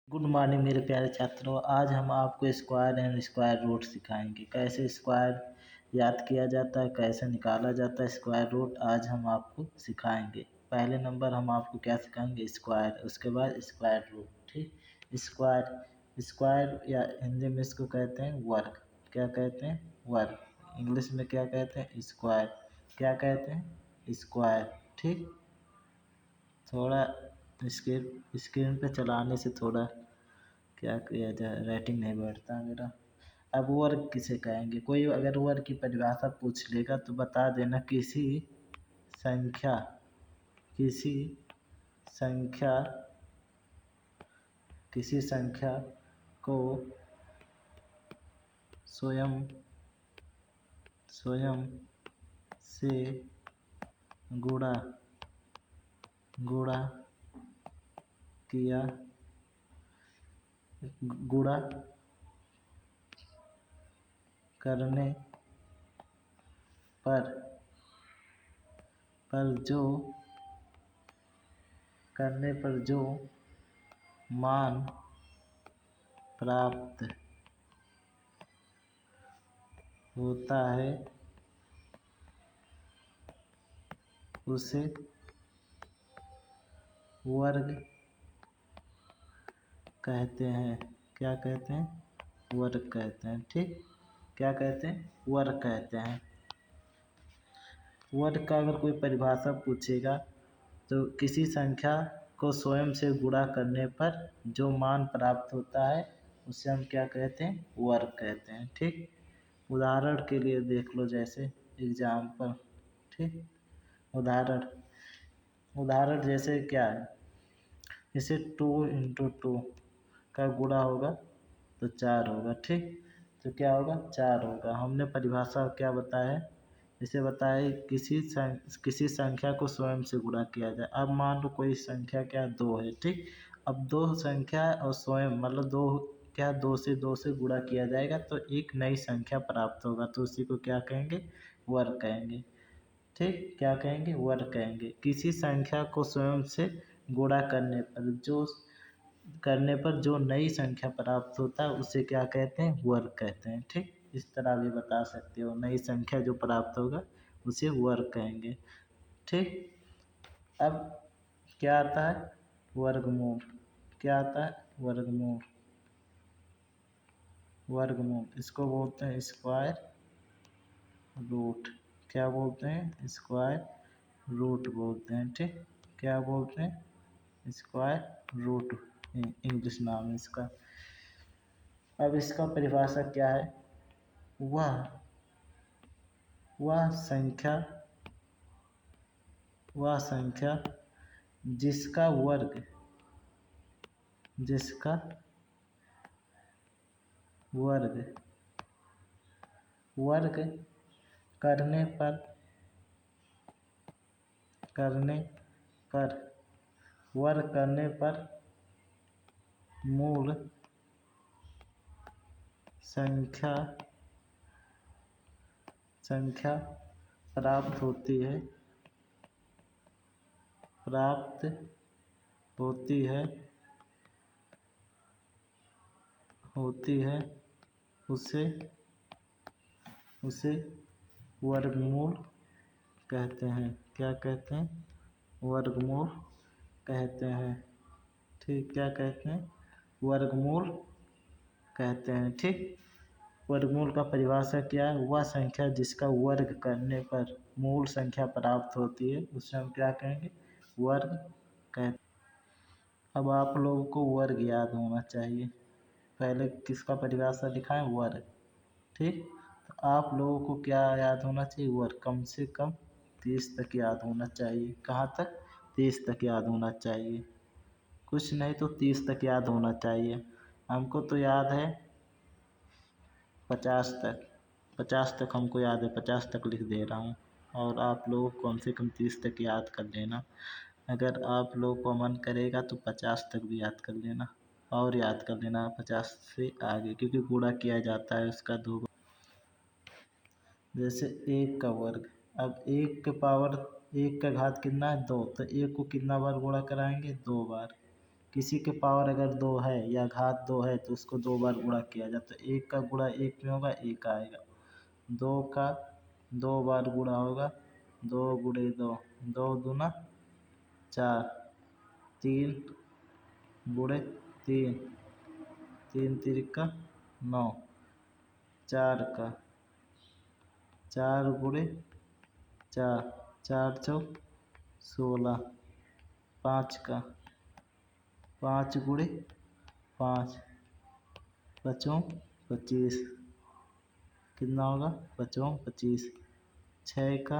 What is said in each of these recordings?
Good morning मेरे प्यारे छात्रों। आज हम आपको स्क्वायर एंड स्क्वायर रूट सिखाएंगे। कैसे स्क्वायर याद किया जाता है, कैसे निकाला जाता है स्क्वायर रूट, आज हम आपको सिखाएंगे। पहले नंबर हम आपको क्या सिखाएंगे, स्क्वायर, उसके बाद स्क्वायर रूट। ठीक, स्क्वायर स्क्वायर या हिंदी में इसको कहते हैं वर्ग। क्या कहते हैं, वर्ग। इंग्लिश में क्या कहते हैं, स्क्वायर। क्या कहते हैं, स्क्वायर। ठीक, थोड़ा स्क्रीन पे चलाने से थोड़ा क्या किया जाए, रेटिंग नहीं बढ़ता मेरा। अब वर्ग किसे कहेंगे, कोई अगर वर्ग की परिभाषा पूछ लेगा तो बता देना, संख्या किसी संख्या किसी संख्या को स्वयं स्वयं से गुणा गुणा किया गुणा करने पर जो मान प्राप्त होता है उसे वर्ग कहते हैं। क्या कहते हैं, वर्ग कहते हैं। ठीक, क्या कहते हैं, वर्ग कहते हैं। वर्ग का अगर कोई परिभाषा पूछेगा तो किसी संख्या को स्वयं से गुणा करने पर जो मान प्राप्त होता है उसे हम क्या कहते हैं, वर्ग कहते हैं। ठीक, उदाहरण के लिए देख लो, जैसे एग्जाम्पल। ठीक, उदाहरण उदाहरण जैसे क्या है, जैसे 2 × 2 का गुणा होगा तो 4 होगा। ठीक, तो क्या होगा, 4 होगा। हमने परिभाषा क्या बताया है, इसे बताया किसी संख्या को स्वयं से गुणा किया जाए। अब मान लो कोई संख्या क्या 2 है। ठीक, अब 2 संख्या और स्वयं मतलब 2 क्या 2 से गुणा किया जाएगा तो एक नई संख्या प्राप्त होगा, तो उसी को क्या कहेंगे, वर्ग कहेंगे। ठीक, क्या कहेंगे, वर्ग कहेंगे। किसी संख्या को स्वयं से गुणा करने पर जो नई संख्या प्राप्त होता है उसे क्या कहते हैं, वर्ग कहते हैं। ठीक, इस तरह भी बता सकते हो, नई संख्या जो प्राप्त होगा उसे वर्ग कहेंगे। ठीक, अब क्या आता है, वर्गमूल। क्या आता है, वर्गमूल। इसको बोलते हैं स्क्वायर रूट। क्या बोलते हैं, स्क्वायर रूट बोलते हैं। ठीक, क्या बोलते हैं, स्क्वायर रूट, इंग्लिश नाम है इसका। अब इसका परिभाषा क्या है, वह वह संख्या जिसका वर्ग वर्ग करने पर मूल संख्या प्राप्त होती है उसे वर्गमूल कहते हैं। क्या कहते हैं, वर्गमूल कहते हैं। ठीक, क्या कहते हैं, वर्गमूल कहते हैं। ठीक, वर्गमूल का परिभाषा क्या है, वह संख्या जिसका वर्ग करने पर मूल संख्या प्राप्त होती है उसे हम क्या कहेंगे, वर्ग कहते। अब आप लोगों को वर्ग याद होना चाहिए। पहले किसका परिभाषा लिखा है, वर्ग। ठीक, तो आप लोगों को क्या याद होना चाहिए, वर्ग। कम से कम 30 तक याद होना चाहिए। कहाँ तक, 30 तक याद होना चाहिए। कुछ नहीं तो 30 तक याद होना चाहिए। हमको तो याद है 50 तक हमको याद है, 50 तक लिख दे रहा हूँ। और आप लोग कम से कम 30 तक याद कर लेना। अगर आप लोग को मन करेगा तो 50 तक भी याद कर लेना, और याद कर लेना 50 से आगे, क्योंकि गुणा किया जाता है उसका 2 बार। जैसे 1 का वर्ग, अब 1 के पावर 1 का घात कितना है, 2, तो 1 को कितना बार गुणा कराएंगे, 2 बार। किसी के पावर अगर 2 है या घात 2 है तो उसको 2 बार गुणा किया जाता है। 1 का गुणा 1 में होगा, 1 आएगा। 2 का 2 बार गुणा होगा, 2 गुणे 2, 2 दूना 4, 3 गुणे 3, 3 तिरिका 9, 4 का 4 गुणे 4, 4 चौक 16, 5 का 5 गुणे 5, 5 25, कितना होगा 5 25। 6 का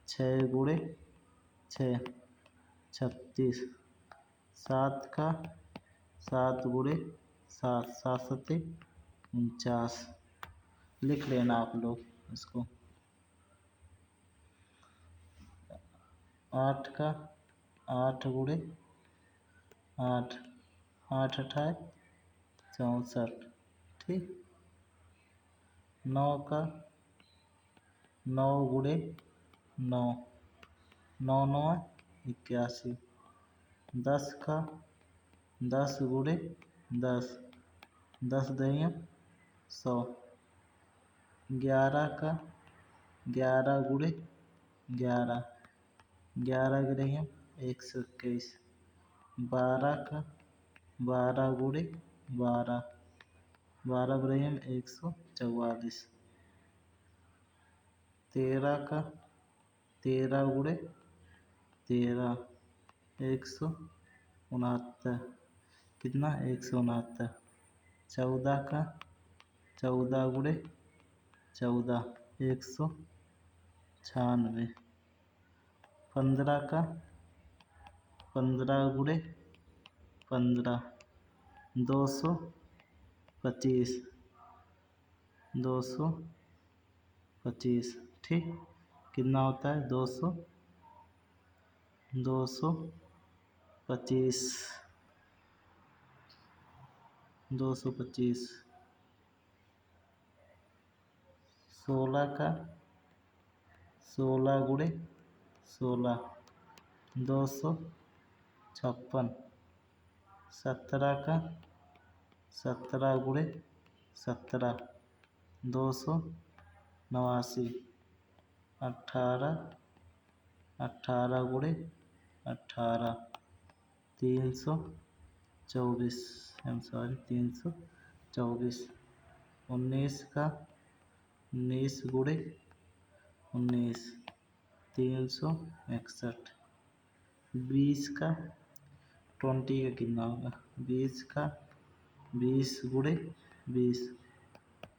6 गुणे 6 36, 7 का 7 गुणे 7, 7 सत्ते 49। लिख लेना आप लोग इसको। 8 का 8 गुणे 8, 8 अठाए 64, ठीक। 9 का 9 गुणे 9, 9 9 81। 10 का 10 गुणे 10, 10 दहिया 100। 11 का 11 गुणे 11, 11 गिरहिया 121। 12 का 12 गुणे 12, 12 गिरहिया 144। 13 का 13 गुणे 13, 169, कितना 169। 14 का 14 गुणे 14, 196। 15 का 15 गुणे 15, 225, 225, ठीक। कितना होता है 225, 225। 16 का 16 गुणे 16, 256। 17 का 17 गुणे 17, 289। 18 18 गुणे 18, 324, 324। 19 का 19 गुणे 19, 361। 20 का 20 का कितना होगा 20 का 20 गुणे 20,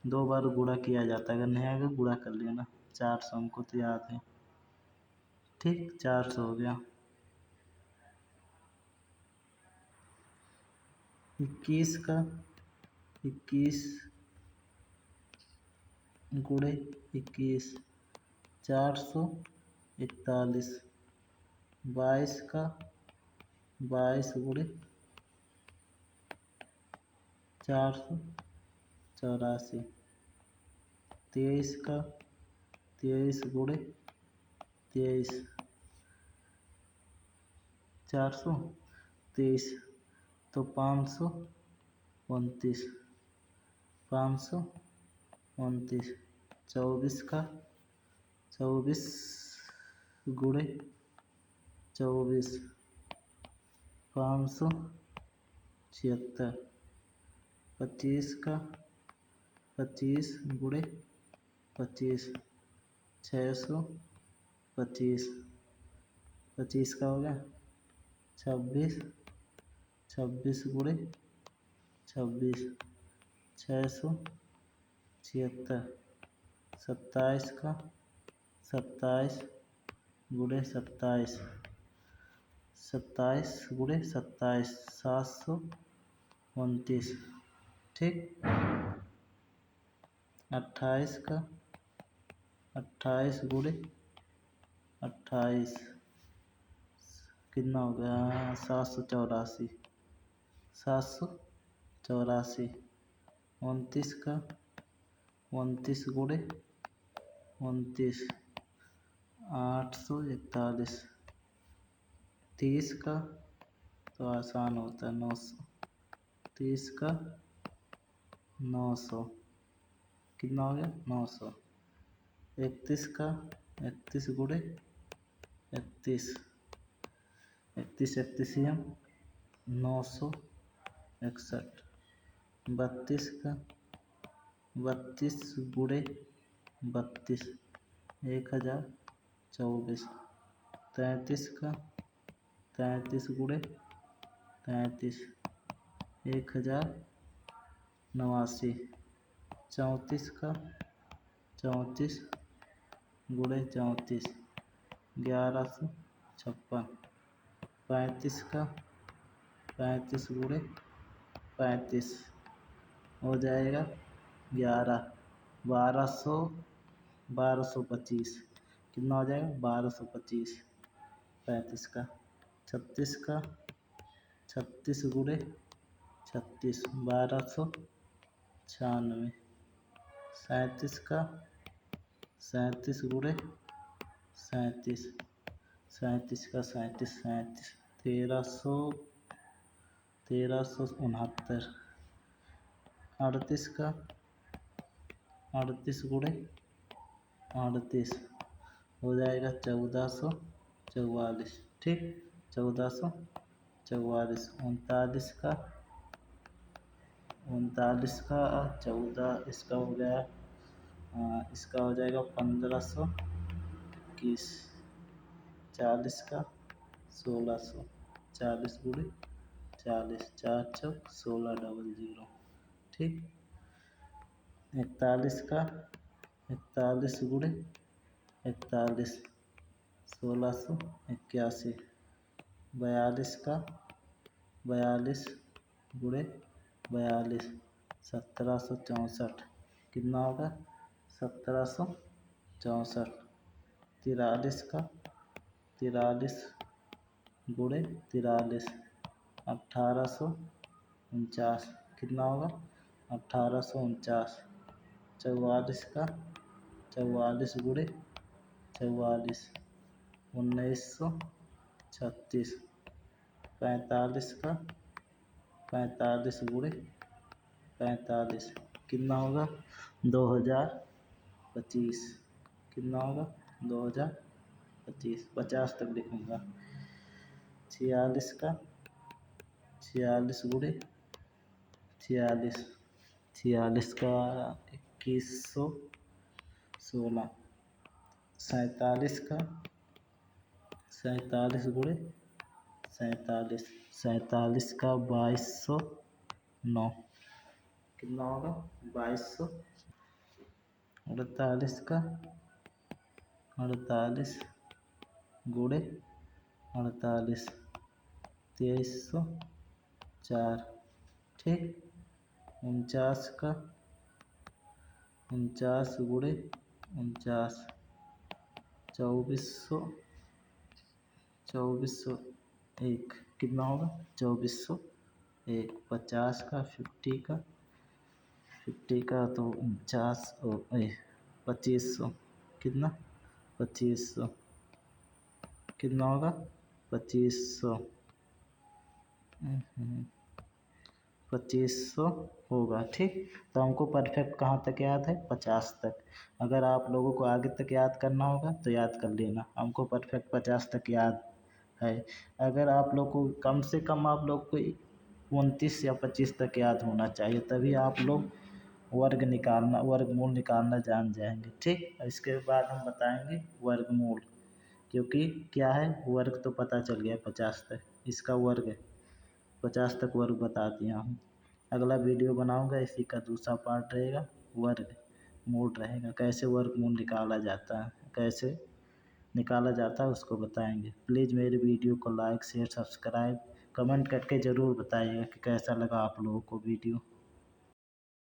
2 बार गुणा किया जाता है। अगर नहीं आएगा गुणा कर लेना। 400 हमको तो याद है, ठीक। 400 हो गया। 21 का 21 गुणे 21, 441। 22 का 22 गुणे 484। 23 का 23 गुणे 23, 423, तो 529, 529। 24 का 24 गुणे 24, 576। 25 का 25 गुणे 25, 625। 25 का हो गया 26, 26 गुणे 26, 676। 27 का 27 गुणे 27, 27 गुणे 27, 729, ठीक। 28 का 28 गुणे 28, कितना हो गया 784, 784। 29 का 29 गुणे 29, 841। 30 का तो आसान होता है 900। 30 का 900 कितना हो गया 900। 31 का 31 गुणे 31, 31 31 961। 32 का 32 गुणे 32 1024। 33 का 33 गुणे 33 1089। 34 का 34 गुणे 34 1156। 35 का 35 गुणे 35 हो जाएगा 11 1200 1225। कितना हो जाएगा 1225। 35 का 36 का 36 गुणे 36 1296। 37 का 37 गुणे 37 37 का 37 37 1369। 38 का 38 गुणे 38 हो जाएगा 1444। ठीक 1444। 39 का 14 इसका हो गया इसका हो जाएगा 1521। 40 का 1600। 40 गुणे 40 4 चौक 1600। ठीक 41 का 41 गुणे 41 1681। 42 का 42 गुणे 42 1764। कितना होगा 1764। 43 का 43 गुणे 43 1849। कितना होगा 1849। 44 का 44 गुणे 44 1936। 45 का 45 गुणे 45 कितना होगा 2025। कितना होगा 2025। 50 तक लिखूँगा। 46 का 46 गुणे 46 46 का 2116। 47 का 47 गुणे 47 47 का 2209। कितना होगा 2200। 48 का 48 गुणे 48 2304। ठीक 49 का 49 गुणे 49 2401। कितना होगा 2401। 50 का 50 का तो 2500। कितना 2500 कितना होगा 2500। 2500 होगा। ठीक तो हमको परफेक्ट कहाँ तक याद है 50 तक। अगर आप लोगों को आगे तक याद करना होगा तो याद कर लेना। हमको परफेक्ट 50 तक याद है। अगर आप लोग को कम से कम आप लोग को 29 या 25 तक याद होना चाहिए, तभी आप लोग वर्गमूल निकालना जान जाएंगे। ठीक इसके बाद हम बताएंगे वर्गमूल, क्योंकि क्या है वर्ग तो पता चल गया 50 तक, इसका वर्ग 50 तक वर्ग बता दिया हूँ। अगला वीडियो बनाऊँगा, इसी का दूसरा पार्ट रहेगा वर्गमूल रहेगा, कैसे वर्गमूल निकाला जाता है, कैसे निकाला जाता है उसको बताएंगे। प्लीज़ मेरे वीडियो को लाइक शेयर सब्सक्राइब कमेंट करके ज़रूर बताइएगा कि कैसा लगा आप लोगों को वीडियो।